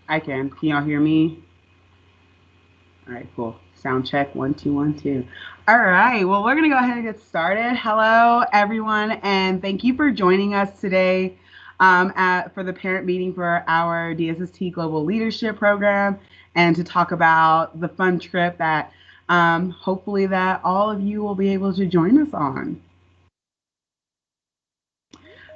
I can. Can y'all hear me? All right, cool. Sound check 1 2 1 2. All right. Well, we're gonna go ahead and get started. Hello, everyone, and thank you for joining us today for the parent meeting for our DSST Global Leadership Program, and to talk about the fun trip that hopefully that all of you will be able to join us on.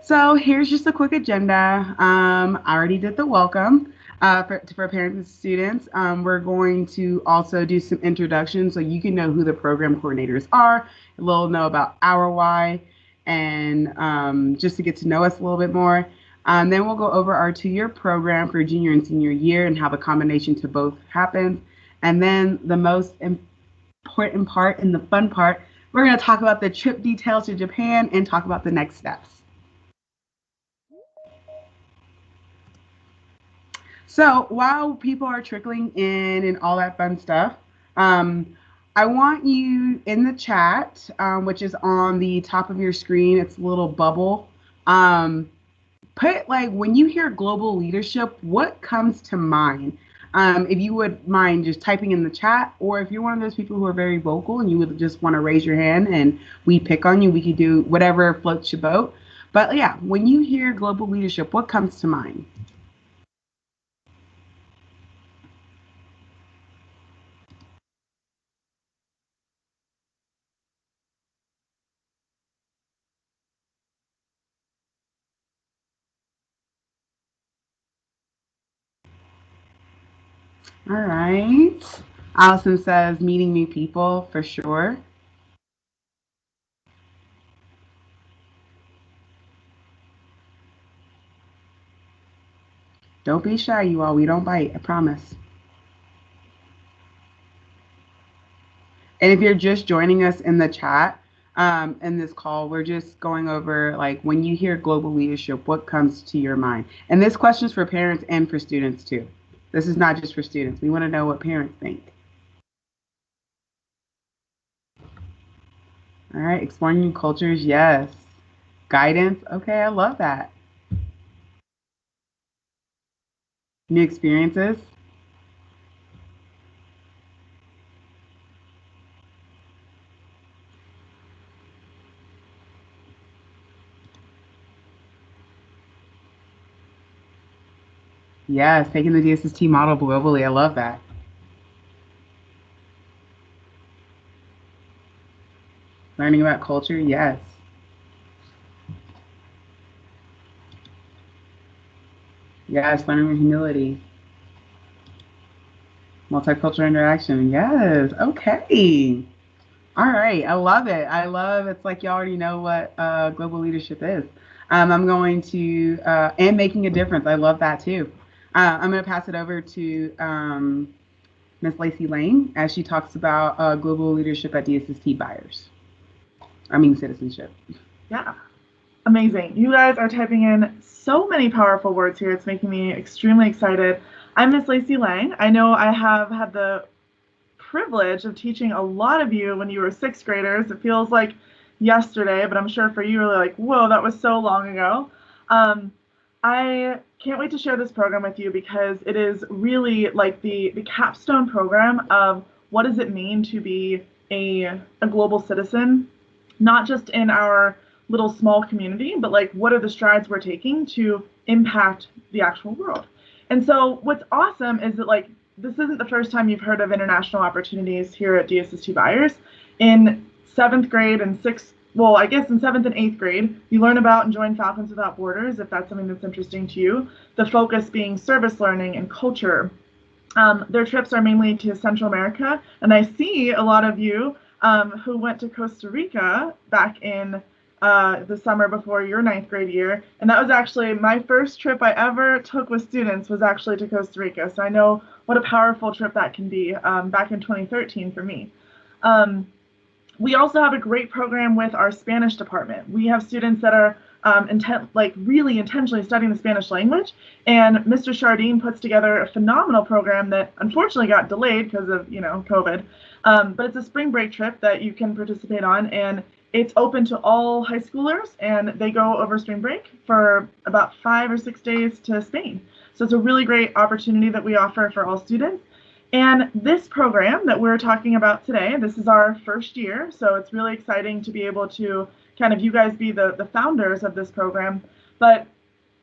So here's just a quick agenda. I already did the welcome for parents and students. We're going to also do some introductions so you can know who the program coordinators are, a little know about our why, and just to get to know us a little bit more. Then we'll go over our 2 year program for junior and senior year and how the combination to both happens. And then the most important part and the fun part, we're going to talk about the trip details to Japan and talk about the next steps. So while people are trickling in and all that fun stuff, um, I want you in the chat, which is on the top of your screen. It's a little bubble. Um, Put like when you hear global leadership, what comes to mind? If you would mind just typing in the chat, or if you're one of those people who are very vocal and you would just want to raise your hand and we pick on you, we could do whatever floats your boat. But yeah, when you hear global leadership, what comes to mind? All right. Allison says meeting new people for sure. Don't be shy, you all. We don't bite. I promise. And if you're just joining us in the chat, in this call, we're just going over like when you hear global leadership, what comes to your mind? And this question is for parents and for students too. This is not just for students. We want to know what parents think. All right, exploring new cultures, yes. Guidance, okay, I love that. New experiences, yes. Taking the DSST model globally, I love that. Learning about culture, yes. Yes, learning with humility. Multicultural interaction, yes. Okay. All right, I love it. I love it's like you already know what global leadership is. I'm going to and making a difference. I love that too. I'm going to pass it over to Miss Lacey Lane as she talks about global leadership at DSST buyers. I mean citizenship. Yeah, amazing. You guys are typing in so many powerful words here. It's making me extremely excited. I'm Miss Lacey Lang. I know I have had the privilege of teaching a lot of you when you were sixth graders. It feels like yesterday, but I'm sure for you, you're like, whoa, that was so long ago. I can't wait to share this program with you because it is really like the capstone program of what does it mean to be a global citizen, not just in our little small community, but like what are the strides we're taking to impact the actual world. And so what's awesome is that like this isn't the first time you've heard of international opportunities here at DSST Buyers. In seventh grade and sixth, well, I guess in seventh and eighth grade, you learn about and join Falcons Without Borders if that's something that's interesting to you. The focus being service learning and culture. Their trips are mainly to Central America, and I see a lot of you who went to Costa Rica back in the summer before your ninth grade year, and that was actually my first trip I ever took with students was actually to Costa Rica, so I know what a powerful trip that can be back in 2013 for me. We also have a great program with our Spanish department. We have students that are really intentionally studying the Spanish language. And Mr. Chardine puts together a phenomenal program that unfortunately got delayed because of, COVID. But it's a spring break trip that you can participate on, and it's open to all high schoolers, and they go over spring break for about 5 or 6 days to Spain. So it's a really great opportunity that we offer for all students. And this program that we're talking about today, this is our first year, so it's really exciting to be able to kind of you guys be the founders of this program. But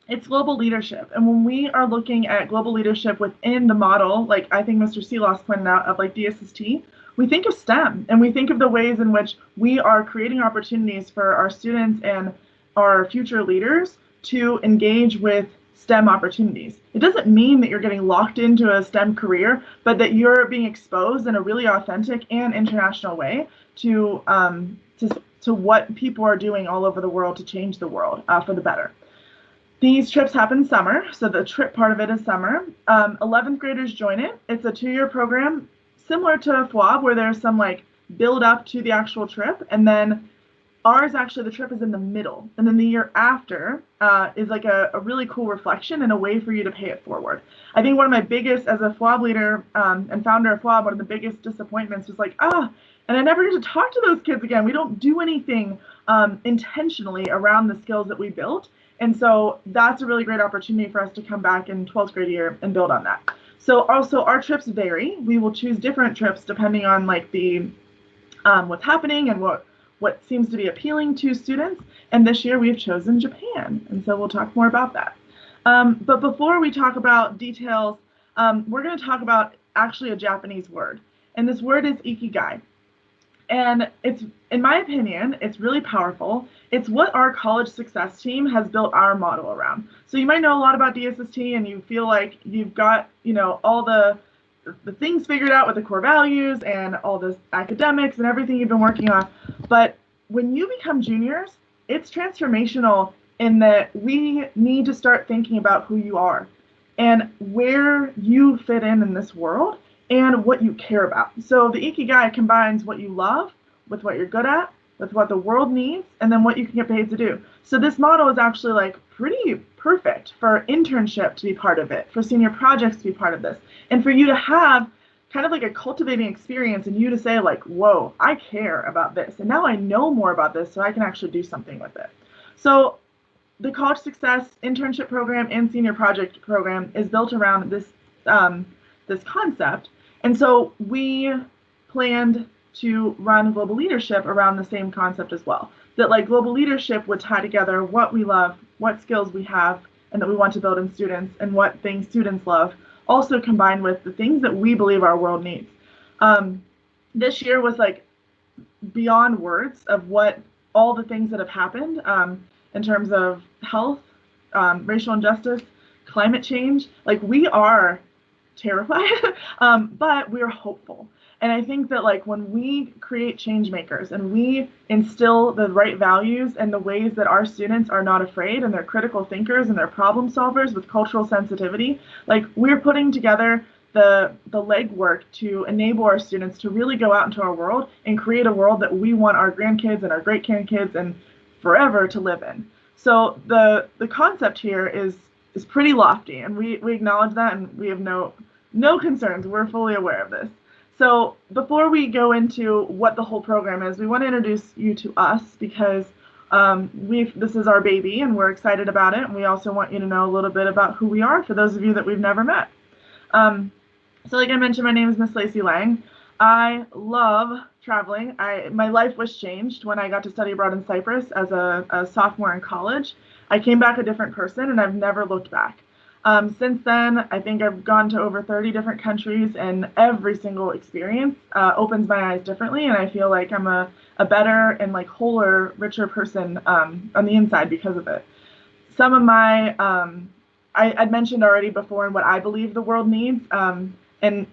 it's global leadership. And when we are looking at global leadership within the model, like I think Mr. Seeloss pointed out of like DSST, we think of STEM and we think of the ways in which we are creating opportunities for our students and our future leaders to engage with STEM opportunities. It doesn't mean that you're getting locked into a STEM career, but that you're being exposed in a really authentic and international way to what people are doing all over the world to change the world for the better. These trips happen summer, so the trip part of it is summer. 11th graders join it. It's a 2-year program similar to FWAB where there's some like build up to the actual trip, and then ours actually the trip is in the middle, and then the year after is like a really cool reflection and a way for you to pay it forward. I think one of my biggest, as a FWAB leader and founder of FWAB, one of the biggest disappointments was like, and I never get to talk to those kids again. We don't do anything intentionally around the skills that we built. And so that's a really great opportunity for us to come back in 12th grade year and build on that. So also our trips vary. We will choose different trips depending on like the what's happening and what seems to be appealing to students. And this year we've chosen Japan. And so we'll talk more about that. But before we talk about details, we're going to talk about actually a Japanese word. And this word is ikigai. And it's, in my opinion, it's really powerful. It's what our college success team has built our model around. So you might know a lot about DSST and you feel like you've got, all the things figured out with the core values and all this academics and everything you've been working on. But when you become juniors, it's transformational in that we need to start thinking about who you are and where you fit in this world and what you care about. So the Ikigai combines what you love with what you're good at, with what the world needs, and then what you can get paid to do. So this model is actually like pretty perfect for internship to be part of it, for senior projects to be part of this, and for you to have kind of like a cultivating experience and you to say like, whoa, I care about this. And now I know more about this so I can actually do something with it. So the College Success Internship Program and Senior Project Program is built around this concept. And so we planned to run global leadership around the same concept as well. That like global leadership would tie together what we love, what skills we have, and that we want to build in students, and what things students love, also combined with the things that we believe our world needs. This year was like beyond words of what all the things that have happened in terms of health, racial injustice, climate change. Like we are terrified, but we're hopeful. And I think that like when we create change makers and we instill the right values and the ways that our students are not afraid and they're critical thinkers and they're problem solvers with cultural sensitivity, like we're putting together the legwork to enable our students to really go out into our world and create a world that we want our grandkids and our great grandkids and forever to live in. So the concept here is pretty lofty, and we acknowledge that, and we have no concerns. We're fully aware of this. So before we go into what the whole program is, we want to introduce you to us because this is our baby and we're excited about it. And we also want you to know a little bit about who we are for those of you that we've never met. So like I mentioned, my name is Miss Lacey Lang. I love traveling. My life was changed when I got to study abroad in Cyprus as a sophomore in college. I came back a different person and I've never looked back. Since then, I think I've gone to over 30 different countries, and every single experience opens my eyes differently, and I feel like I'm a better and like wholer, richer person on the inside because of it. Some of my, I'd mentioned already before and what I believe the world needs, and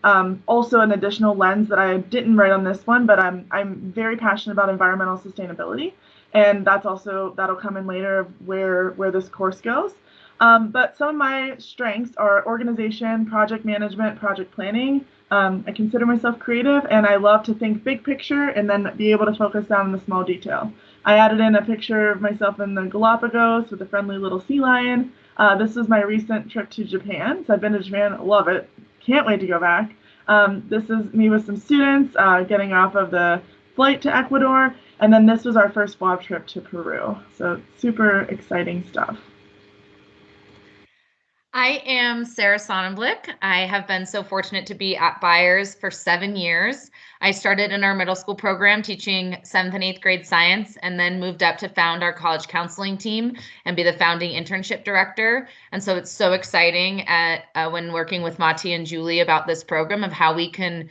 also an additional lens that I didn't write on this one, but I'm very passionate about environmental sustainability, and that'll come in later of where this course goes. But some of my strengths are organization, project management, project planning. I consider myself creative, and I love to think big picture and then be able to focus on the small detail. I added in a picture of myself in the Galapagos with a friendly little sea lion. This was my recent trip to Japan. So I've been to Japan, love it. Can't wait to go back. This is me with some students getting off of the flight to Ecuador. And then this was our first FWAB trip to Peru. So super exciting stuff. I am Sarah Sonnenblick. I have been so fortunate to be at Byers for 7 years. I started in our middle school program teaching 7th and 8th grade science, and then moved up to found our college counseling team and be the founding internship director. And so it's so exciting when working with Mati and Julie about this program of how we can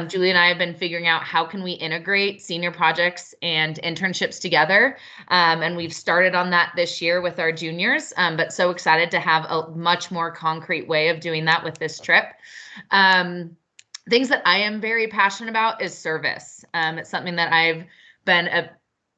Julie and I have been figuring out how can we integrate senior projects and internships together. And we've started on that this year with our juniors, but so excited to have a much more concrete way of doing that with this trip. Things that I am very passionate about is service. It's something that I've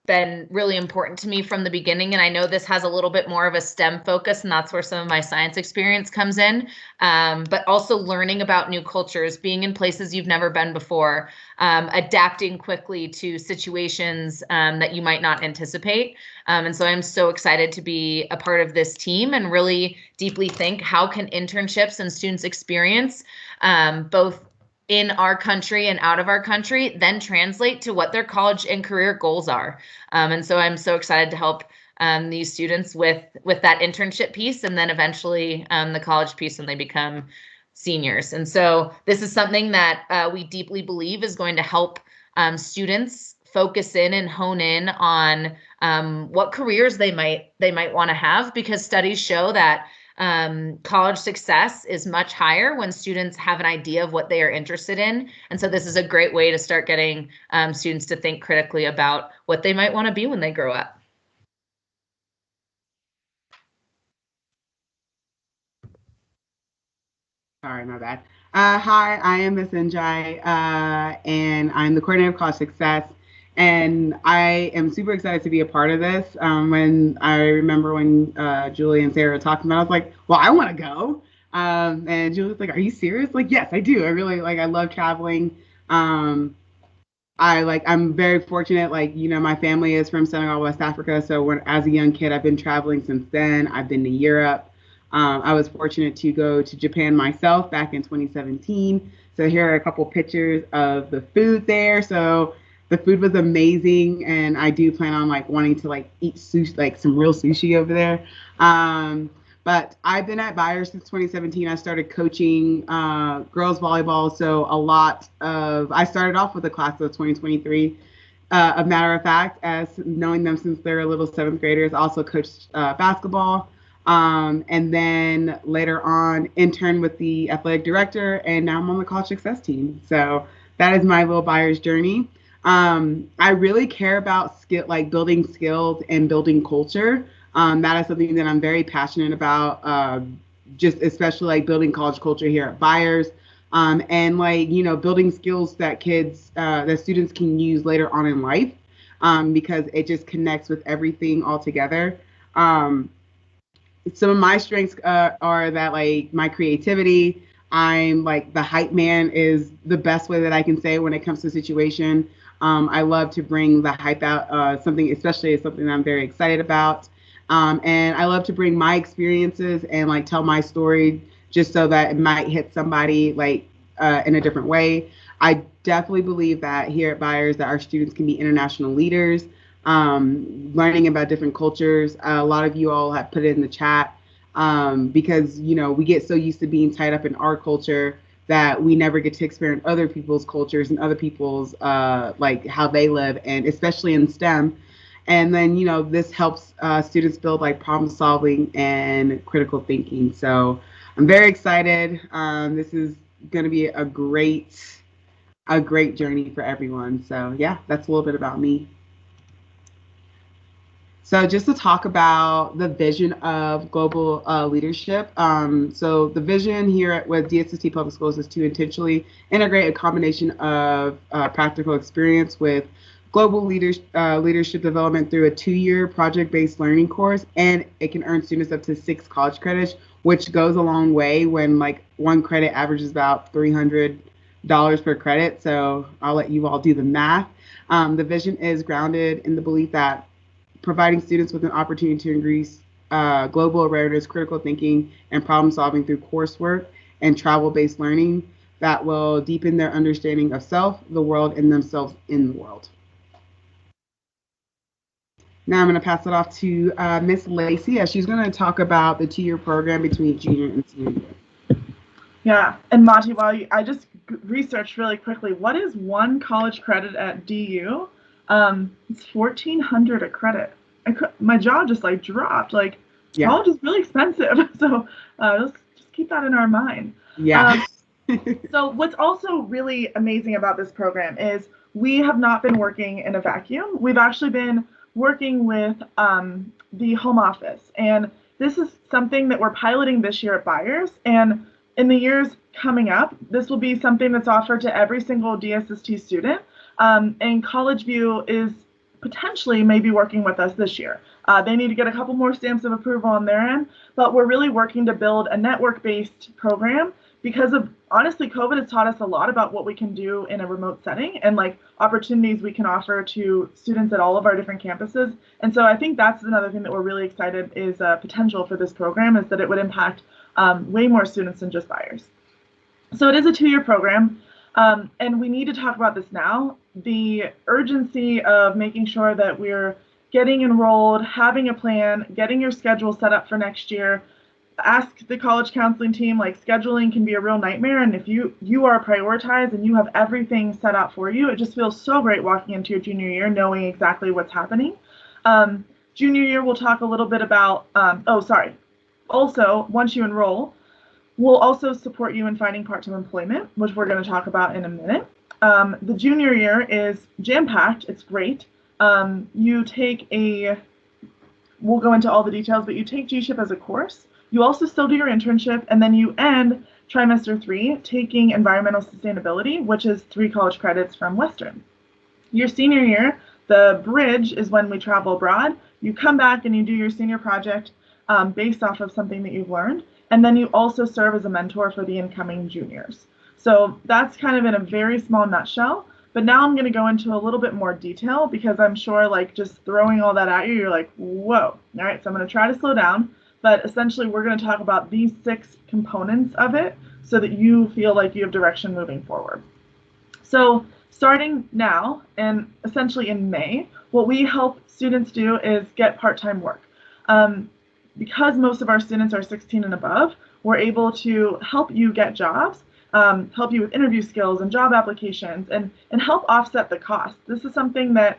been really important to me from the beginning. And I know this has a little bit more of a STEM focus, and that's where some of my science experience comes in. But also learning about new cultures, being in places you've never been before, adapting quickly to situations that you might not anticipate. And so I'm so excited to be a part of this team and really deeply think, how can internships and students experience both in our country and out of our country then translate to what their college and career goals are. And so I'm so excited to help these students with that internship piece, and then eventually the college piece when they become seniors. And so this is something that we deeply believe is going to help students focus in and hone in on what careers they might want to have, because studies show that college success is much higher when students have an idea of what they are interested in. And so this is a great way to start getting students to think critically about what they might want to be when they grow up. Sorry, my bad. Hi, I am Miss Njai, and I'm the coordinator of college success. And I am super excited to be a part of this. When I remember when Julie and Sarah were talking about it, I was like, well, I want to go. And Julie was like, are you serious? Like, yes, I do. I really I love traveling. I'm very fortunate. My family is from Senegal, West Africa. So as a young kid, I've been traveling since then. I've been to Europe. I was fortunate to go to Japan myself back in 2017. So here are a couple pictures of the food there. So the food was amazing, and I do plan on wanting to eat sushi, some real sushi over there. But I've been at Byers since 2017. I started coaching girls volleyball. So I started off with a class of 2023. A matter of fact, as knowing them since they're little seventh graders, also coached basketball. And then later on, interned with the athletic director, and now I'm on the college success team. So that is my little Byers journey. I really care about building skills and building culture. That is something that I'm very passionate about, just especially building college culture here at Byers, and building skills that that students can use later on in life, because it just connects with everything all together. Some of my strengths are that my creativity. I'm the hype man is the best way that I can say when it comes to a situation. I love to bring the hype out, something that I'm very excited about. And I love to bring my experiences and tell my story, just so that it might hit somebody in a different way. I definitely believe that here at Byers that our students can be international leaders, learning about different cultures. A lot of you all have put it in the chat, because we get so used to being tied up in our culture that we never get to experience other people's cultures and other people's how they live, and especially in STEM. And then this helps students build problem solving and critical thinking. So I'm very excited. This is going to be a great journey for everyone. So yeah, that's a little bit about me. So just to talk about the vision of global leadership. So the vision here with DSST Public Schools is to intentionally integrate a combination of practical experience with global leadership development through a 2-year project-based learning course, and it can earn students up to 6 college credits, which goes a long way when one credit averages about $300 per credit. So I'll let you all do the math. The vision is grounded in the belief that providing students with an opportunity to increase global awareness, critical thinking, and problem solving through coursework and travel-based learning that will deepen their understanding of self, the world, and themselves in the world. Now I'm going to pass it off to Miss Lacey as she's going to talk about the 2-year program between junior and senior year. Yeah, and Monty, I just researched really quickly, what is one college credit at DU? It's 1,400 a credit. My jaw just like dropped. Like, Yeah. college is really expensive, so let's just keep that in our mind. Yeah. So what's also really amazing about this program is we have not been working in a vacuum. We've actually been working with the home office, and this is something that we're piloting this year at Byers, and in the years coming up, this will be something that's offered to every single DSST student, and College View is potentially maybe working with us this year. They need to get a couple more stamps of approval on their end, but we're really working to build a network-based program because of, honestly, COVID has taught us a lot about what we can do in a remote setting and like opportunities we can offer to students at all of our different campuses. And so I think that's another thing that we're really excited is potential for this program, is that it would impact way more students than just Byers. So it is a 2-year program, and we need to talk about this now. The urgency of making sure that we're getting enrolled, having a plan, getting your schedule set up for next year. Ask the college counseling team, like scheduling can be a real nightmare, and if you are prioritized and you have everything set up for you, it just feels so great walking into your junior year knowing exactly what's happening. Junior year, we'll talk a little bit about, also, once you enroll, we'll also support you in finding part-time employment, which we're going to talk about in a minute. The junior year is jam-packed. It's great. You take we'll go into all the details, but you take GShip as a course. You also still do your internship, and then you end trimester 3 taking environmental sustainability, which is 3 college credits from Western. Your senior year, the bridge is when we travel abroad. You come back and you do your senior project based off of something that you've learned, and then you also serve as a mentor for the incoming juniors. So that's kind of in a very small nutshell. But now I'm going to go into a little bit more detail because I'm sure like just throwing all that at you, you're like, whoa. All right, so I'm going to try to slow down. But essentially, we're going to talk about these 6 components of it so that you feel like you have direction moving forward. So starting now and essentially in May, what we help students do is get part-time work. Because most of our students are 16 and above, we're able to help you get jobs, help you with interview skills and job applications, and help offset the cost. This is something that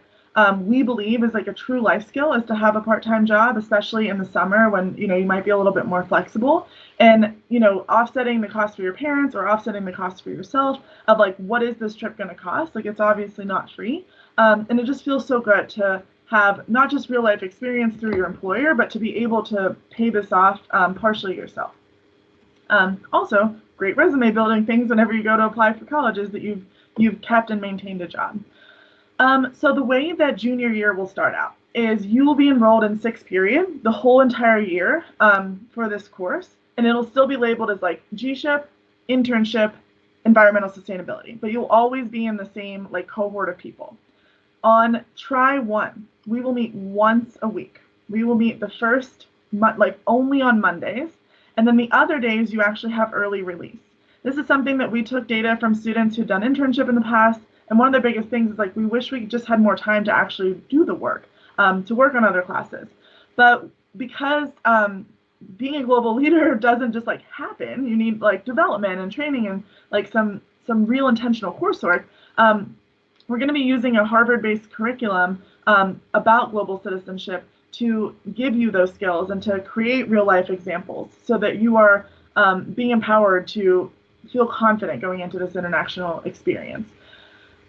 we believe is like a true life skill, is to have a part-time job, especially in the summer when you might be a little bit more flexible, and offsetting the cost for your parents or offsetting the cost for yourself of like, what is this trip going to cost? Like, it's obviously not free, and it just feels so good to have not just real life experience through your employer, but to be able to pay this off partially yourself. Also, great resume building things whenever you go to apply for colleges that you've kept and maintained a job. So the way that junior year will start out is you will be enrolled in 6 periods the whole entire year for this course, and it'll still be labeled as like GShip, internship, environmental sustainability, but you'll always be in the same like cohort of people. On try 1, we will meet once a week. We will meet the first like only on Mondays, and then the other days you actually have early release. This is something that we took data from students who've done internship in the past. And one of the biggest things is like, we wish we just had more time to actually do the work, to work on other classes. But because being a global leader doesn't just like happen, you need like development and training and like some real intentional coursework. We're going to be using a Harvard-based curriculum about global citizenship to give you those skills and to create real life examples so that you are being empowered to feel confident going into this international experience.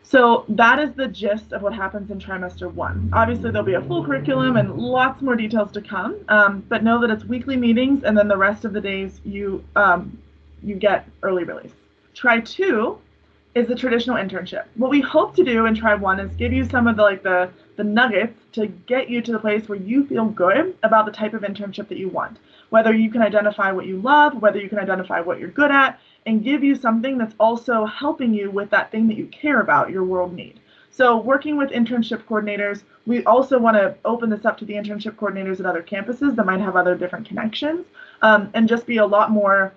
So that is the gist of what happens in trimester 1. Obviously, there'll be a full curriculum and lots more details to come, but know that it's weekly meetings, and then the rest of the days you get early release. Try 2 is the traditional internship. What we hope to do in try 1 is give you some of the nuggets to get you to the place where you feel good about the type of internship that you want. Whether you can identify what you love, whether you can identify what you're good at, and give you something that's also helping you with that thing that you care about, your world need. So working with internship coordinators, we also want to open this up to the internship coordinators at other campuses that might have other different connections, and just be a lot more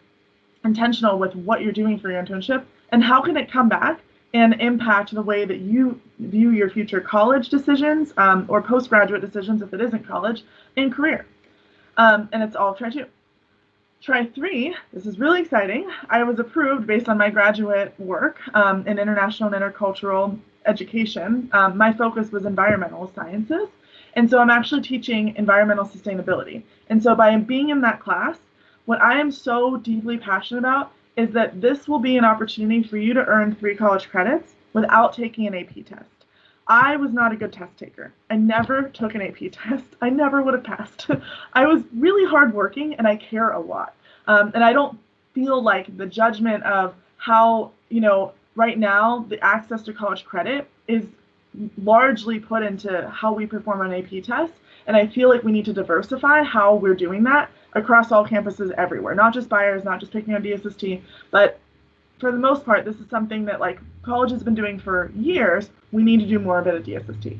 intentional with what you're doing for your internship and how can it come back and impact the way that you view your future college decisions or postgraduate decisions if it isn't college, and career. And it's all try 2. Try 3, this is really exciting. I was approved based on my graduate work in international and intercultural education. My focus was environmental sciences. And so I'm actually teaching environmental sustainability. And so by being in that class, what I am so deeply passionate about is that this will be an opportunity for you to earn 3 college credits without taking an AP test. I was not a good test taker. I never took an AP test. I never would have passed. I was really hardworking and I care a lot. And I don't feel like the judgment of how, right now the access to college credit is largely put into how we perform on AP tests. And I feel like we need to diversify how we're doing that across all campuses everywhere, not just Byers, not just picking on DSST, but for the most part, this is something that college has been doing for years. We need to do more of it at DSST.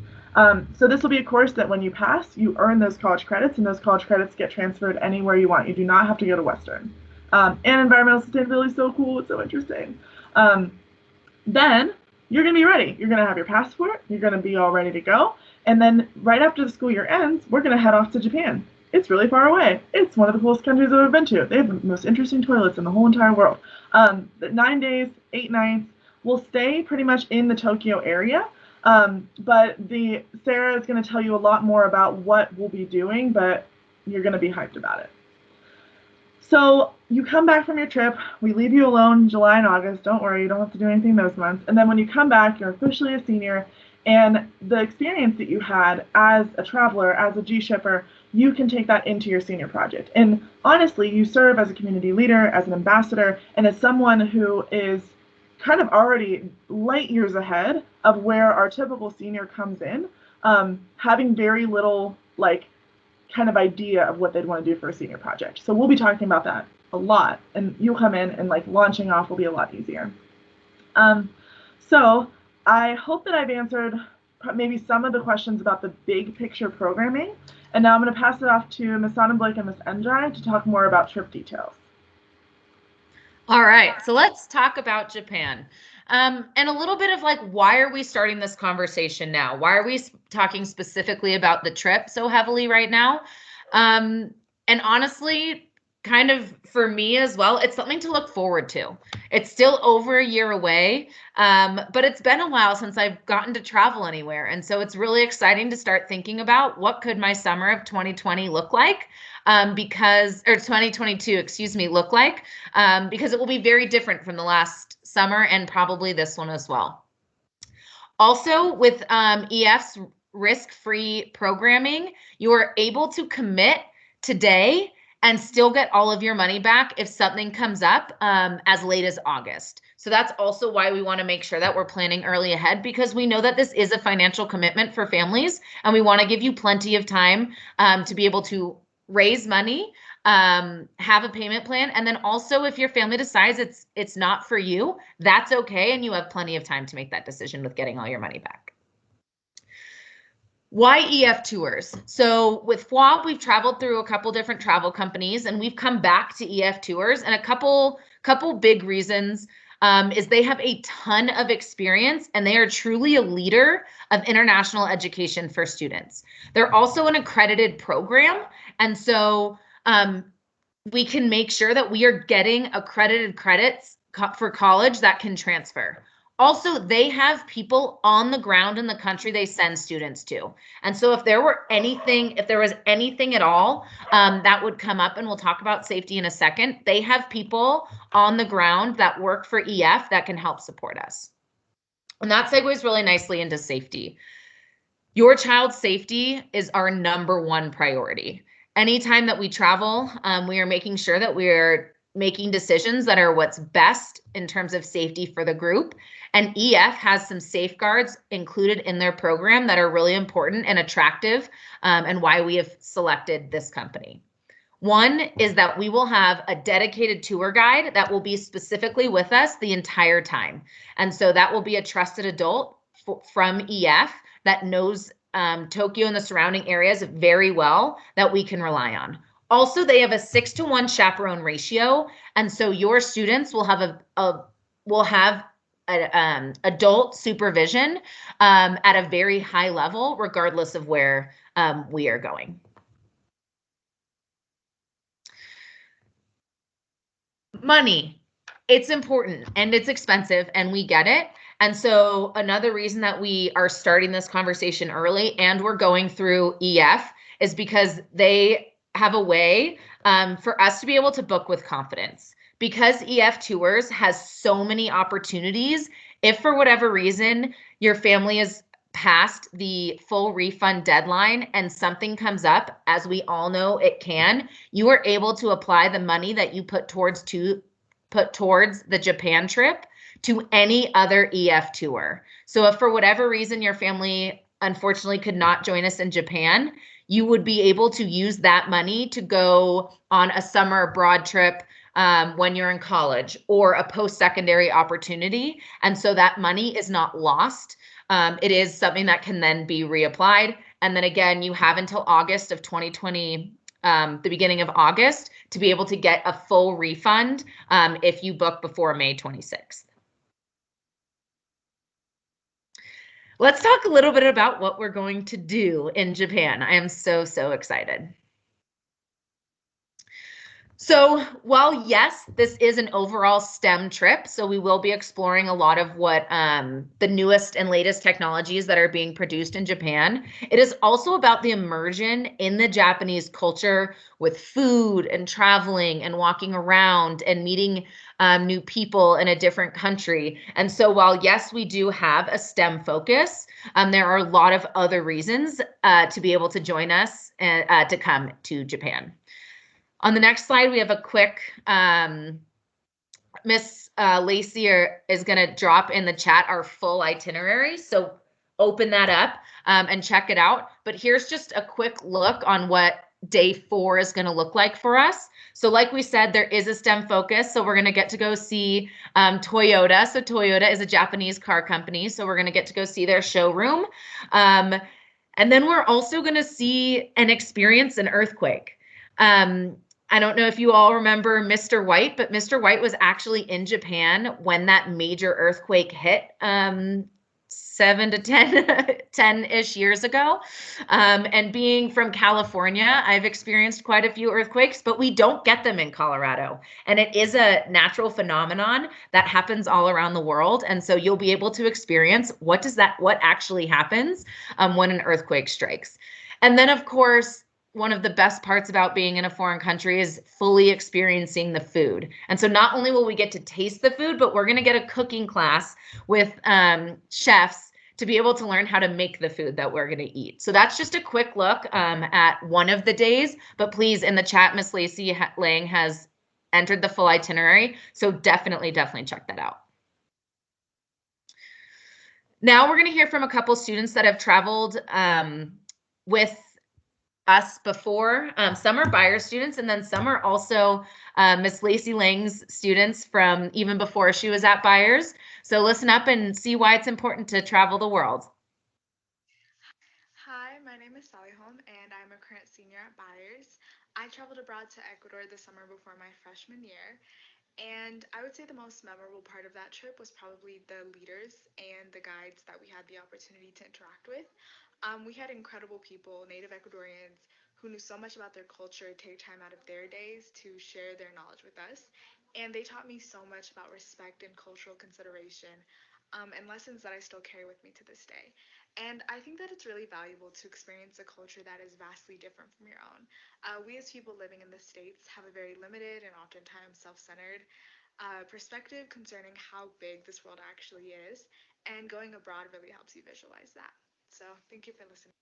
So this will be a course that when you pass, you earn those college credits, and those college credits get transferred anywhere you want. You do not have to go to Western. And environmental sustainability is so cool. It's so interesting. Then you're going to be ready. You're going to have your passport. You're going to be all ready to go. And then right after the school year ends, we're going to head off to Japan. It's really far away. It's one of the coolest countries I've ever been to. They have the most interesting toilets in the whole entire world. 9 days, 8 nights. We'll stay pretty much in the Tokyo area. But Sarah is going to tell you a lot more about what we'll be doing, but you're going to be hyped about it. So you come back from your trip. We leave you alone in July and August. Don't worry, you don't have to do anything those months. And then when you come back, you're officially a senior. And the experience that you had as a traveler, as a GShipper, you can take that into your senior project. And honestly, you serve as a community leader, as an ambassador, and as someone who is kind of already light years ahead of where our typical senior comes in, having very little kind of idea of what they'd want to do for a senior project. So we'll be talking about that a lot, and you'll come in and launching off will be a lot easier. So I hope that I've answered maybe some of the questions about the big picture programming. And now I'm going to pass it off to Ms. Sonnenblick and Ms. Endrai to talk more about trip details. All right, so let's talk about Japan. And a little bit of why are we starting this conversation now? Why are we talking specifically about the trip so heavily right now? And honestly, kind of for me as well, it's something to look forward to. It's still over a year away, but it's been a while since I've gotten to travel anywhere. And so it's really exciting to start thinking about what could my summer of 2020 look like, or 2022, excuse me, look like, because it will be very different from the last summer and probably this one as well. Also with EF's risk-free programming, you are able to commit today and still get all of your money back if something comes up as late as August. So that's also why we want to make sure that we're planning early ahead, because we know that this is a financial commitment for families, and we want to give you plenty of time to be able to raise money, have a payment plan, and then also if your family decides it's not for you, that's okay, and you have plenty of time to make that decision with getting all your money back. Why EF tours? So with FWA, we've traveled through a couple different travel companies, and we've come back to EF tours, and a couple big reasons is they have a ton of experience, and they are truly a leader of international education for students. They're also an accredited program, and so we can make sure that we are getting accredited credits for college that can transfer. Also, they have people on the ground in the country they send students to. And so if there was anything at all that would come up, and we'll talk about safety in a second, they have people on the ground that work for EF that can help support us. And that segues really nicely into safety. Your child's safety is our #1 priority. Anytime that we travel, we are making sure that we're making decisions that are what's best in terms of safety for the group. And EF has some safeguards included in their program that are really important and attractive, and why we have selected this company. One is that we will have a dedicated tour guide that will be specifically with us the entire time. And so that will be a trusted adult from EF that knows Tokyo and the surrounding areas very well that we can rely on. Also, they have a 6-to-1 chaperone ratio, and so your students will have adult supervision at a very high level, regardless of where we are going. Money, it's important and it's expensive, and we get it. And so another reason that we are starting this conversation early and we're going through EF is because they have a way for us to be able to book with confidence. Because EF Tours has so many opportunities, if for whatever reason your family is past the full refund deadline and something comes up, as we all know it can, you are able to apply the money that you put towards the Japan trip to any other EF tour. So if for whatever reason your family unfortunately could not join us in Japan, you would be able to use that money to go on a summer abroad trip when you're in college, or a post-secondary opportunity. And so that money is not lost. It is something that can then be reapplied. And then again, you have until August of 2020, the beginning of August, to be able to get a full refund if you book before May 26th. Let's talk a little bit about what we're going to do in Japan. I am so, so excited. So while yes, this is an overall STEM trip, so we will be exploring a lot of what the newest and latest technologies that are being produced in Japan, it is also about the immersion in the Japanese culture with food and traveling and walking around and meeting new people in a different country. And so while yes, we do have a STEM focus, there are a lot of other reasons to be able to join us and to come to Japan. On the next slide, we have a quick, Miss Lacey is going to drop in the chat our full itinerary. So open that up and check it out. But here's just a quick look on what day 4 is going to look like for us. So like we said, there is a STEM focus. So we're going to get to go see Toyota. So Toyota is a Japanese car company. So we're going to get to go see their showroom. And then we're also going to see and experience an earthquake. I don't know if you all remember Mr. White, but Mr. White was actually in Japan when that major earthquake hit 7 to 10-ish years ago. And being from California, I've experienced quite a few earthquakes, but we don't get them in Colorado. And it is a natural phenomenon that happens all around the world. And so you'll be able to experience what actually happens when an earthquake strikes. And then, of course, one of the best parts about being in a foreign country is fully experiencing the food. And so not only will we get to taste the food, but we're going to get a cooking class with chefs to be able to learn how to make the food that we're going to eat. So that's just a quick look at one of the days. But please, in the chat, Miss Lacey Lang has entered the full itinerary. So definitely check that out. Now we're going to hear from a couple students that have traveled with us before. Some are buyer students, and then some are also Miss Lacey Lang's students from even before she was at Buyers. So listen up and see why it's important to travel the world. Hi, my name is Sally Holm, and I'm a current senior at Buyers. I traveled abroad to Ecuador the summer before my freshman year, and I would say the most memorable part of that trip was probably the leaders and the guides that we had the opportunity to interact with. We had incredible people, native Ecuadorians, who knew so much about their culture, take time out of their days to share their knowledge with us. And they taught me so much about respect and cultural consideration, and lessons that I still carry with me to this day. And I think that it's really valuable to experience a culture that is vastly different from your own. We as people living in the States have a very limited and oftentimes self-centered perspective concerning how big this world actually is, and going abroad really helps you visualize that. So thank you for listening.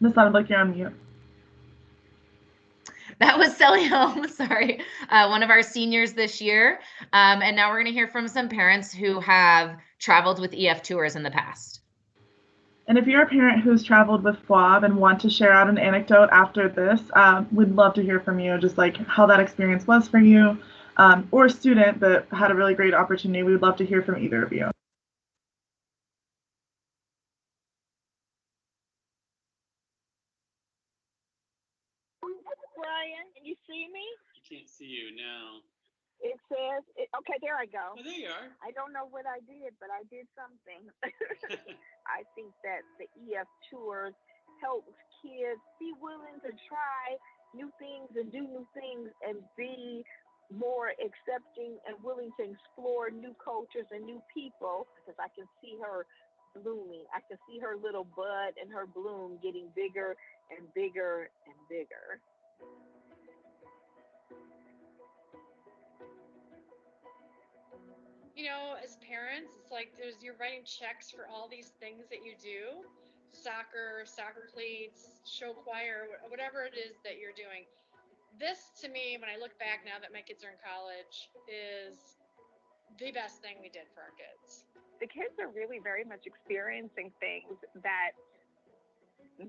This sounded like you're on mute. That was Sally Holm, sorry, one of our seniors this year. And now we're going to hear from some parents who have traveled with EF Tours in the past. And if you're a parent who's traveled with FWAB and want to share out an anecdote after this, we'd love to hear from you, just like how that experience was for you, or a student that had a really great opportunity. We would love to hear from either of you. Brian, can you see me? I can't see you now. It says, okay, there I go. Oh, there you are. I don't know what I did, but I did something. I think that the EF tours helps kids be willing to try new things and do new things and be more accepting and willing to explore new cultures and new people, because I can see her blooming. I can see her little bud and her bloom getting bigger and bigger and bigger. As parents, it's like you're writing checks for all these things that you do, soccer cleats, show choir, whatever it is that you're doing. This, to me, when I look back now that my kids are in college, is the best thing we did for our kids. The kids are really very much experiencing things that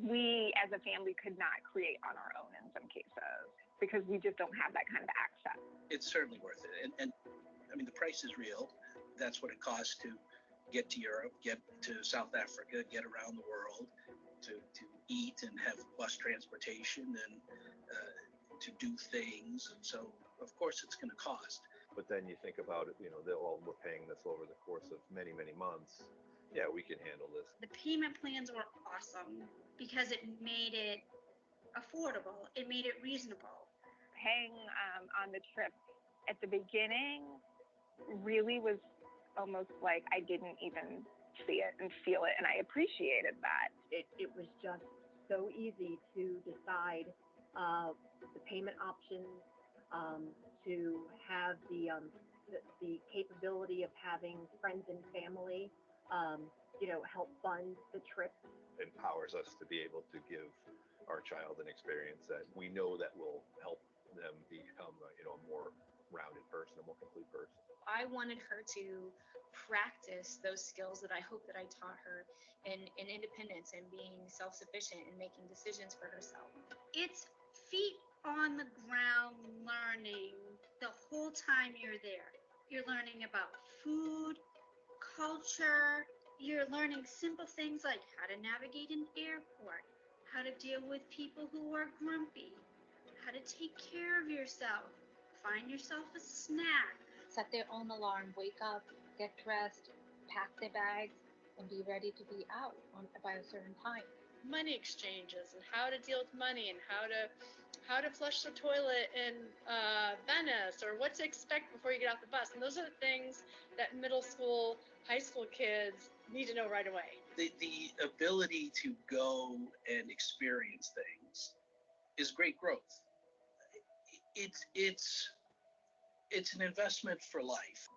we as a family could not create on our own in some cases, because we just don't have that kind of access. It's certainly worth it. And I mean, the price is real. That's what it costs to get to Europe, get to South Africa, get around the world, to eat and have bus transportation and to do things. So, of course, it's going to cost. But then you think about it, we're paying this over the course of many, many months. Yeah, we can handle this. The payment plans were awesome because it made it affordable. It made it reasonable. Paying on the trip at the beginning really was almost like I didn't even see it and feel it, and I appreciated that. It was just so easy to decide the payment options, to have the capability of having friends and family, help fund the trip. It empowers us to be able to give our child an experience that we know that will help them become a more rounded person, a more complete person. I wanted her to practice those skills that I hope that I taught her in independence and being self-sufficient and making decisions for herself. It's feet on the ground learning the whole time you're there. You're learning about food, culture. You're learning simple things like how to navigate an airport, how to deal with people who are grumpy, how to take care of yourself, find yourself a snack. Set their own alarm, wake up, get dressed, pack their bags, and be ready to be out by a certain time. Money exchanges and how to deal with money and how to flush the toilet in Venice, or what to expect before you get off the bus. And those are the things that middle school, high school kids need to know right away. The ability to go and experience things is great growth. It's an investment for life.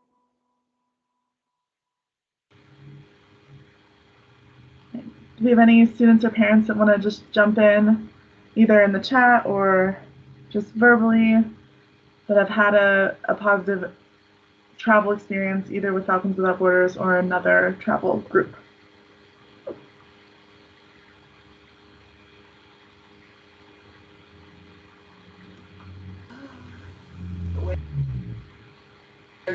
Do we have any students or parents that want to just jump in, either in the chat or just verbally, that have had a positive travel experience either with Falcons Without Borders or another travel group?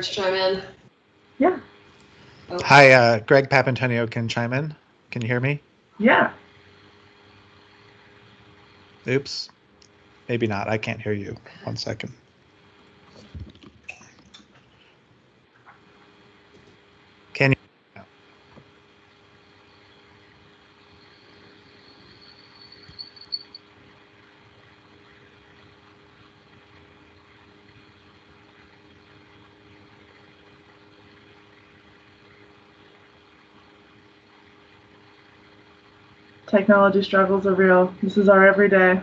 Chime in? Yeah. Oh. Hi, Greg Papantonio can chime in. Can you hear me? Yeah. Oops. Maybe not. I can't hear you. 1 second. Can you? Technology struggles are real. This is our everyday.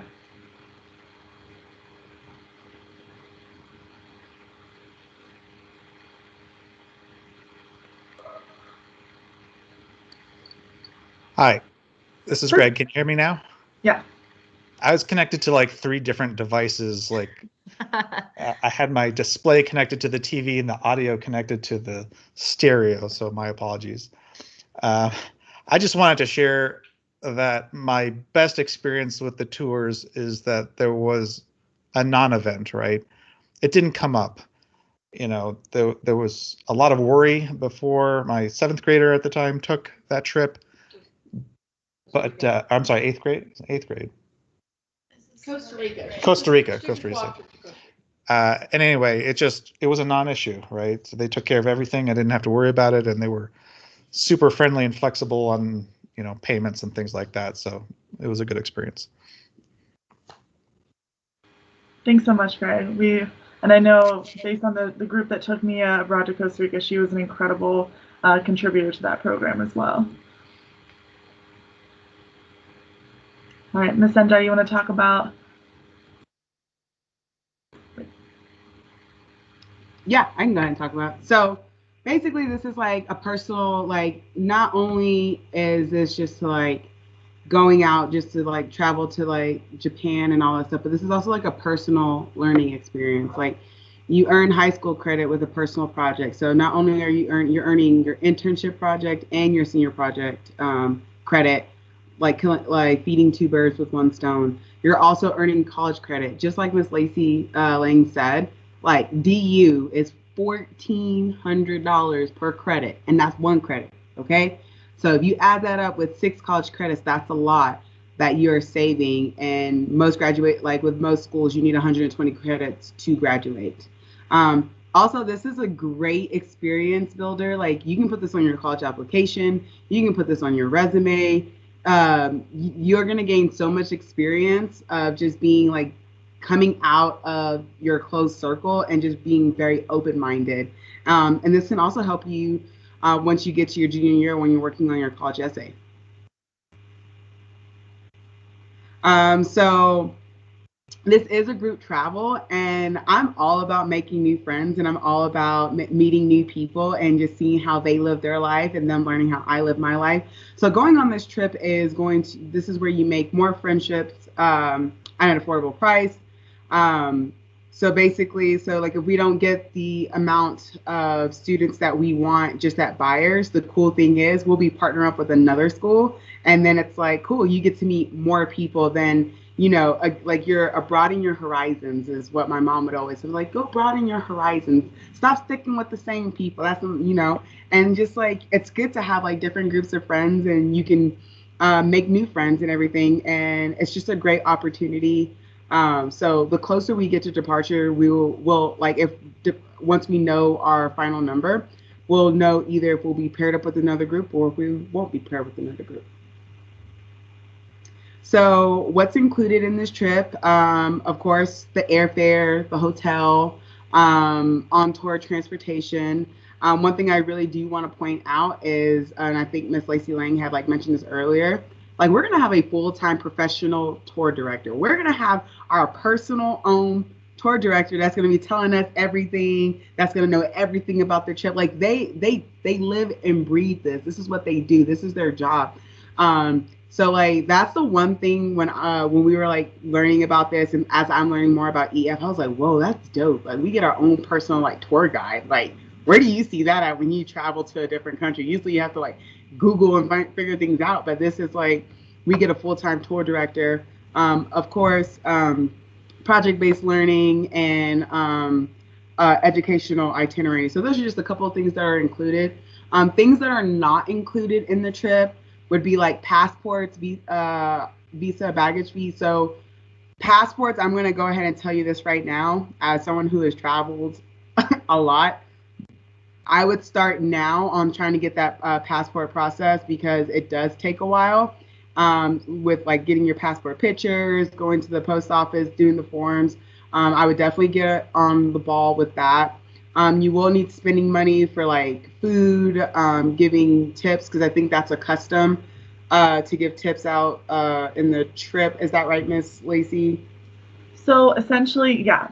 Hi, this is Greg. Can you hear me now? Yeah. I was connected to like 3 different devices. Like I had my display connected to the TV and the audio connected to the stereo. So my apologies. I just wanted to share that my best experience with the tours is that there was a non-event, right? It didn't come up. There was a lot of worry before my 7th grader at the time took that trip. But I'm sorry, 8th grade? 8th grade. Costa Rica. Costa Rica. And anyway, it was a non-issue, right? So they took care of everything. I didn't have to worry about it, and they were super friendly and flexible on, payments and things like that. So it was a good experience. Thanks so much, Greg. And I know based on the group that took me abroad to Costa Rica, she was an incredible contributor to that program as well. All right, Ms. Sendra, you want to talk about? Yeah, I can go ahead and talk about it. So basically, this is like a personal, like, not only is this just like going out just to like travel to like Japan and all that stuff, but this is also like a personal learning experience. Like, you earn high school credit with a personal project. So not only are you're earning your internship project and your senior project credit, like feeding two birds with one stone. You're also earning college credit, just like Miss Lacey Lang said. Like, DU is $1,400 per credit, and that's one credit. Okay, so if you add that up with 6 college credits, that's a lot that you're saving. And with most schools, you need 120 credits to graduate. Also, this is a great experience builder. Like, you can put this on your college application. You can put this on your resume. You're going to gain so much experience of just being like coming out of your closed circle and just being very open-minded. And this can also help you once you get to your junior year when you're working on your college essay. So this is a group travel, and I'm all about making new friends, and I'm all about meeting new people and just seeing how they live their life and them learning how I live my life. So going on this trip this is where you make more friendships at an affordable price. So basically, like, if we don't get the amount of students that we want just at Byers, the cool thing is we'll be partnering up with another school, and then it's like, cool, you get to meet more people than, like, you're broaden your horizons is what my mom would always say. Like, go broaden your horizons. Stop sticking with the same people. That's, and just like, it's good to have like different groups of friends, and you can make new friends and everything. And it's just a great opportunity. So the closer we get to departure, we'll like, once we know our final number, we'll know either if we'll be paired up with another group or if we won't be paired with another group. So what's included in this trip? Of course, the airfare, the hotel, on-tour transportation. One thing I really do want to point out is, and I think Miss Lacey Lang had like mentioned this earlier, like, we're going to have a full-time professional tour director. We're going to have our personal own tour director that's going to be telling us everything, that's going to know everything about their trip. Like, they live and breathe this. This is what they do. This is their job. So like, that's the one thing when we were like learning about this, and as I'm learning more about EF, I was like, whoa, that's dope. Like, we get our own personal like tour guide. Like, where do you see that at when you travel to a different country? Usually you have to like Google and figure things out, but this is like, we get a full-time tour director. Of course, project-based learning and educational itinerary. So those are just a couple of things that are included. Things that are not included in the trip would be like passports, visa, baggage fees. So passports, I'm going to go ahead and tell you this right now, as someone who has traveled a lot. I would start now on trying to get that passport process, because it does take a while, with like getting your passport pictures, going to the post office, doing the forms. I would definitely get on the ball with that. You will need spending money for like food, giving tips, because I think that's a custom to give tips out in the trip. Is that right, Miss Lacey? So essentially, yeah,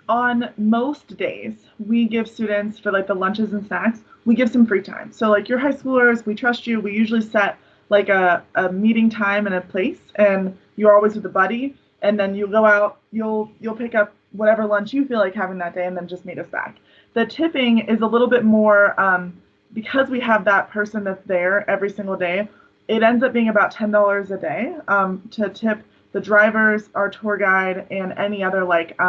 on most days, we give students, for like the lunches and snacks, we give some free time. So like, you're high schoolers, we trust you. We usually set like a meeting time and a place, and you're always with a buddy, and then you go out, you'll pick up whatever lunch you feel like having that day, and then just meet us back. The tipping is a little bit more, because we have that person that's there every single day, it ends up being about $10 a day to tip the drivers, our tour guide, and any other like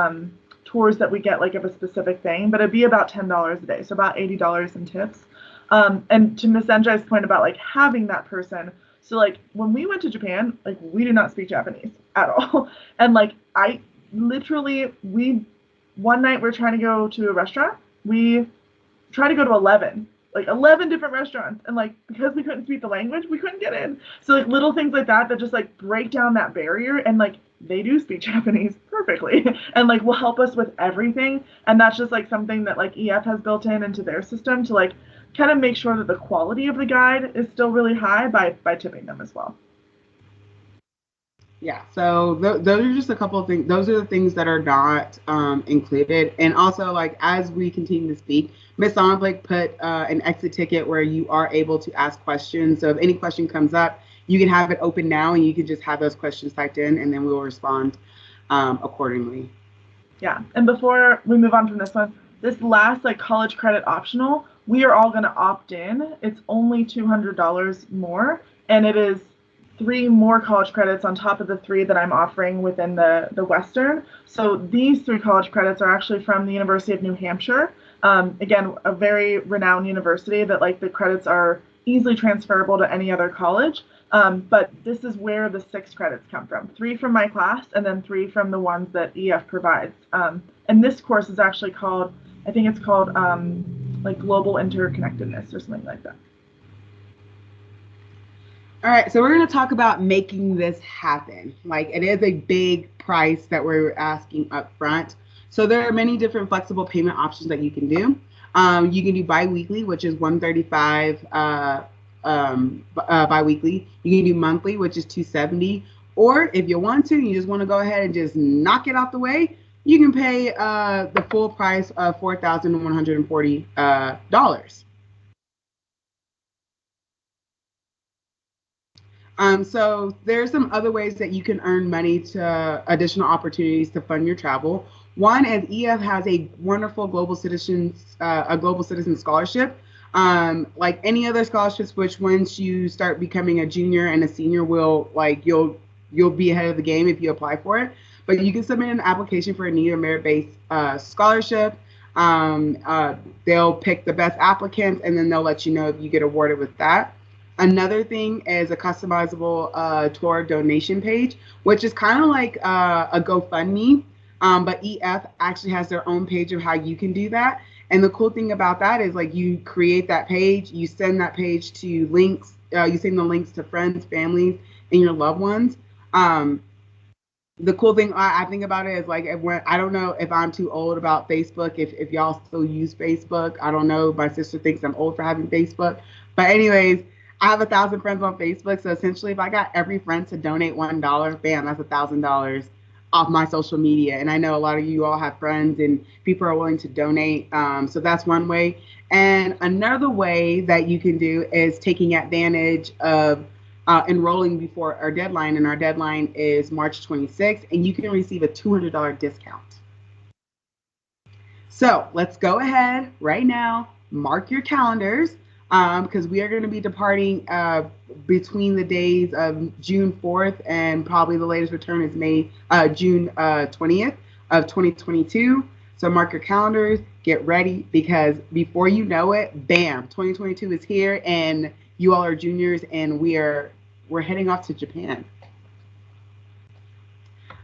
tours that we get like of a specific thing. But it'd be about $10 a day, so about $80 in tips. And to Ms. Enjai's point about like having that person, So like when we went to Japan, like we did not speak Japanese at all. And like I literally, one night we're trying to go to a restaurant. We tried to go to 11, like 11 different restaurants. And like, because we couldn't speak the language, we couldn't get in. So like little things like that just like break down that barrier. And like, they do speak Japanese perfectly and like will help us with everything. And that's just like something that like EF has built into their system to like kind of make sure that the quality of the guide is still really high by tipping them as well. Yeah, so those are just a couple of things. Those are the things that are not included. And also, like, as we continue to speak, Miss Sonblick put an exit ticket where you are able to ask questions. So if any question comes up, you can have it open now and you can just have those questions typed in and then we will respond accordingly. Yeah, and before we move on from this one, this last like college credit optional, we are all going to opt in. It's only $200 more, and it is 3 more college credits on top of the 3 that I'm offering within the Western. So these 3 college credits are actually from the University of New Hampshire. Again, a very renowned university that like the credits are easily transferable to any other college. But this is where the 6 credits come from. 3 from my class and then 3 from the ones that EF provides. And this course is actually called, I think it's called like Global Interconnectedness or something like that. All right, so we're going to talk about making this happen. Like, it is a big price that we're asking up front. So there are many different flexible payment options that you can do. You can do biweekly, which is $135 biweekly. You can do monthly, which is $270. Or if you want to, you just want to go ahead and just knock it out the way, you can pay the full price of $4,140. So there's some other ways that you can earn money to additional opportunities to fund your travel. One is EF has a wonderful global citizen scholarship. Like any other scholarships, which once you start becoming a junior and a senior, you'll be ahead of the game if you apply for it. But you can submit an application for a need or merit-based scholarship. They'll pick the best applicants and then they'll let you know if you get awarded with that. Another thing is a customizable tour donation page, which is kind of like a GoFundMe, but EF actually has their own page of how you can do that. And the cool thing about that is like you create that page, you send that page to links, you send the links to friends, families, and your loved ones. The cool thing I think about it is like I don't know if I'm too old about Facebook, if y'all still use Facebook. I don't know. My sister thinks I'm old for having Facebook. But anyways, I have 1,000 friends on Facebook. So essentially if I got every friend to donate $1, bam, that's $1,000 off my social media. And I know a lot of you all have friends and people are willing to donate. So that's one way. And another way that you can do is taking advantage of enrolling before our deadline, and our deadline is March 26th, and you can receive a $200 discount. So let's go ahead right now, mark your calendars, because we are going to be departing between the days of June 4th and probably the latest return is June 20th of 2022. So mark your calendars, get ready, because before you know it, bam, 2022 is here, and you all are juniors, and we're heading off to Japan.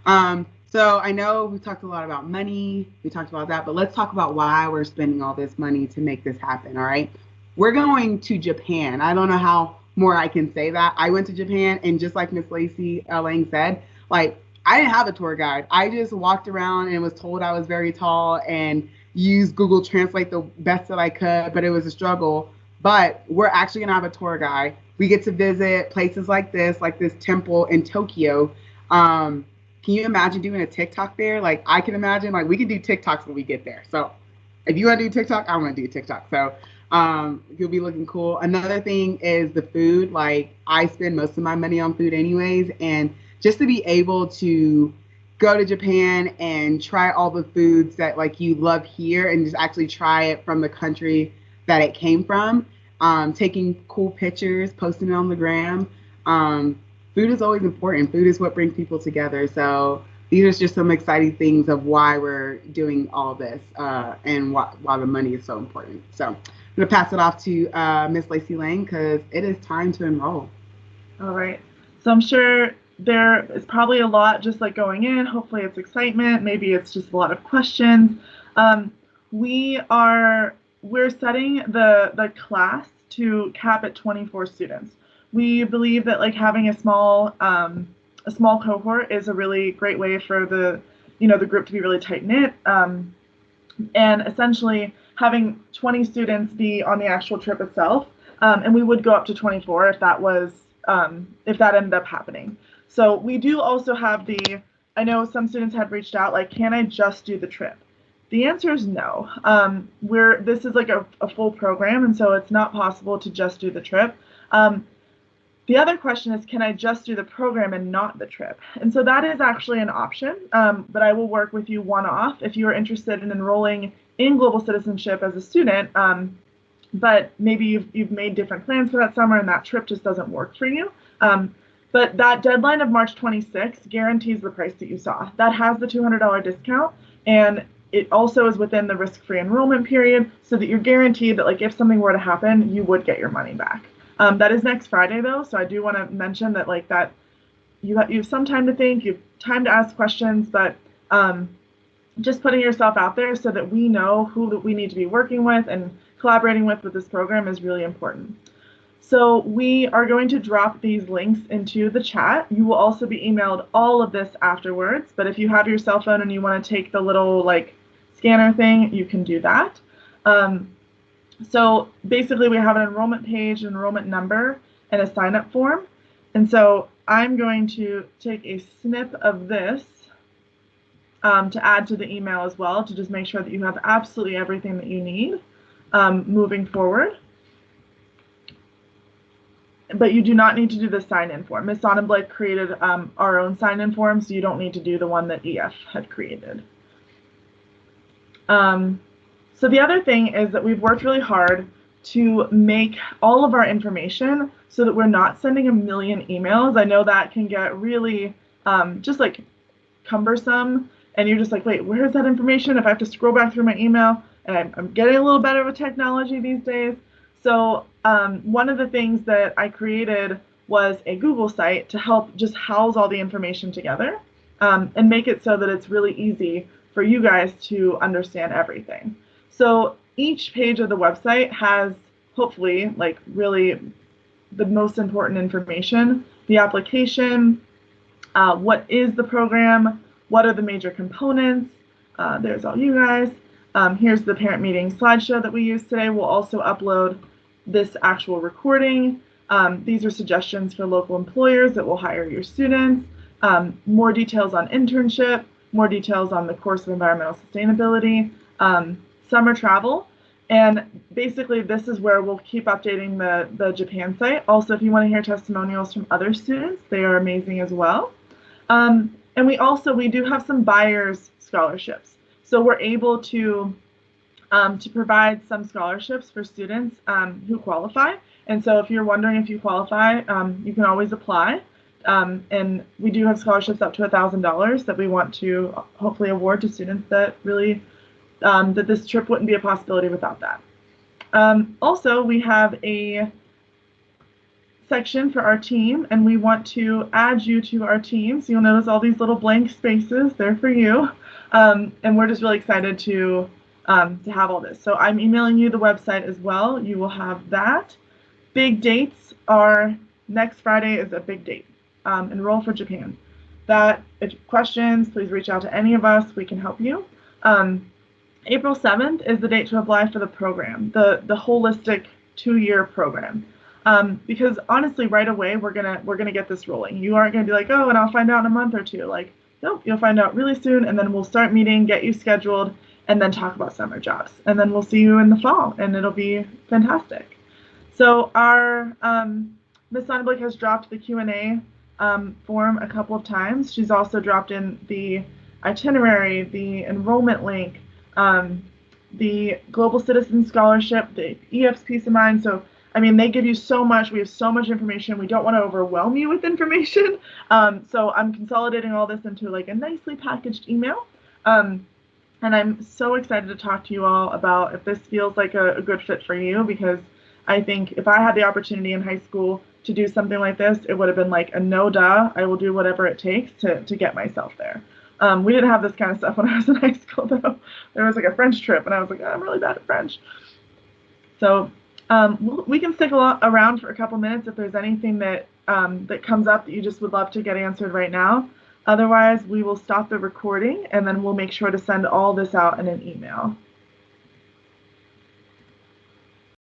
So I know we talked a lot about money, we talked about that, but let's talk about why we're spending all this money to make this happen, all right? We're going to Japan. I don't know how more I can say that. I went to Japan, and just like Miss Lacey Lang said, like, I didn't have a tour guide. I just walked around and was told I was very tall and used Google Translate the best that I could, but it was a struggle. But we're actually gonna have a tour guide. We get to visit places like this temple in Tokyo. Can you imagine doing a TikTok there? Like, I can imagine, like, we can do TikToks when we get there. So if you want to do TikTok, I want to do TikTok. So you'll be looking cool. Another thing is the food. Like, I spend most of my money on food anyways, and just to be able to go to Japan and try all the foods that like you love here and just actually try it from the country that it came from, taking cool pictures, posting it on the gram. Food is always important. Food is what brings people together. So these are just some exciting things of why we're doing all this and why the money is so important. So I'm going to pass it off to Miss Lacey Lang because it is time to enroll. All right. So I'm sure there is probably a lot just like going in. Hopefully it's excitement. Maybe it's just a lot of questions. Um, we are we're setting the class to cap at 24 students. We believe that like having a small cohort is a really great way for the group to be really tight knit. And essentially having 20 students be on the actual trip itself. And we would go up to 24 if that ended up happening. So we do also have I know some students had reached out, like, can I just do the trip? The answer is no. This is like a full program, and so it's not possible to just do the trip. The other question is, can I just do the program and not the trip? And so that is actually an option, but I will work with you one-off if you are interested in enrolling in global citizenship as a student, but maybe you've made different plans for that summer and that trip just doesn't work for you. But that deadline of March 26th guarantees the price that you saw. That has the $200 discount, and it also is within the risk-free enrollment period, so that you're guaranteed that, like, if something were to happen, you would get your money back. That is next Friday, though, so I do want to mention that, like, that you have some time to think, you have time to ask questions, but just putting yourself out there so that we know who we need to be working with and collaborating with this program is really important. So we are going to drop these links into the chat. You will also be emailed all of this afterwards, but if you have your cell phone and you want to take the little like scanner thing, you can do that. So basically we have an enrollment page, an enrollment number, and a sign-up form. And so I'm going to take a snip of this to add to the email as well, to just make sure that you have absolutely everything that you need moving forward. But you do not need to do the sign-in form. Ms. Sonnenblick created our own sign-in form, so you don't need to do the one that EF had created. So the other thing is that we've worked really hard to make all of our information so that we're not sending a million emails. I know that can get really just like cumbersome, and you're just like, wait, where's that information? If I have to scroll back through my email, and I'm getting a little better with technology these days. So one of the things that I created was a Google site to help just house all the information together and make it so that it's really easy for you guys to understand everything. So each page of the website has hopefully like really the most important information, the application, what is the program, what are the major components. There's all you guys. Here's the parent meeting slideshow that we used today. We'll also upload this actual recording. These are suggestions for local employers that will hire your students. More details on internship, more details on the course of environmental sustainability, summer travel. And basically this is where we'll keep updating the Japan site. Also, if you want to hear testimonials from other students, they are amazing as well. And we do have some buyers scholarships. So we're able to provide some scholarships for students who qualify. And so if you're wondering if you qualify, you can always apply. And we do have scholarships up to $1,000 that we want to hopefully award to students that really, that this trip wouldn't be a possibility without that. Also, we have a section for our team, and we want to add you to our team. So you'll notice all these little blank spaces, they're for you. And we're just really excited to have all this. So I'm emailing you the website as well. You will have that. Big dates are next Friday is a big date. Enroll for Japan. If questions, please reach out to any of us. We can help you. April 7th is the date to apply for the program, the holistic 2-year program. Because honestly, right away we're gonna get this rolling. You aren't gonna be like, oh, and I'll find out in a month or two. Like, nope, you'll find out really soon, and then we'll start meeting, get you scheduled, and then talk about summer jobs. And then we'll see you in the fall, and it'll be fantastic. So our Ms. Sonnenblick has dropped the Q&A form a couple of times. She's also dropped in the itinerary, the enrollment link, the Global Citizen Scholarship, the EF's Peace of Mind. So, I mean, they give you so much. We have so much information. We don't want to overwhelm you with information. So I'm consolidating all this into like a nicely packaged email. And I'm so excited to talk to you all about if this feels like a good fit for you, because I think if I had the opportunity in high school to do something like this, it would have been like a no duh, I will do whatever it takes to get myself there. We didn't have this kind of stuff when I was in high school, though. There was like a French trip, and I was like, I'm really bad at French. So we can stick around for a couple minutes if there's anything that that comes up that you just would love to get answered right now. Otherwise, we will stop the recording, and then we'll make sure to send all this out in an email.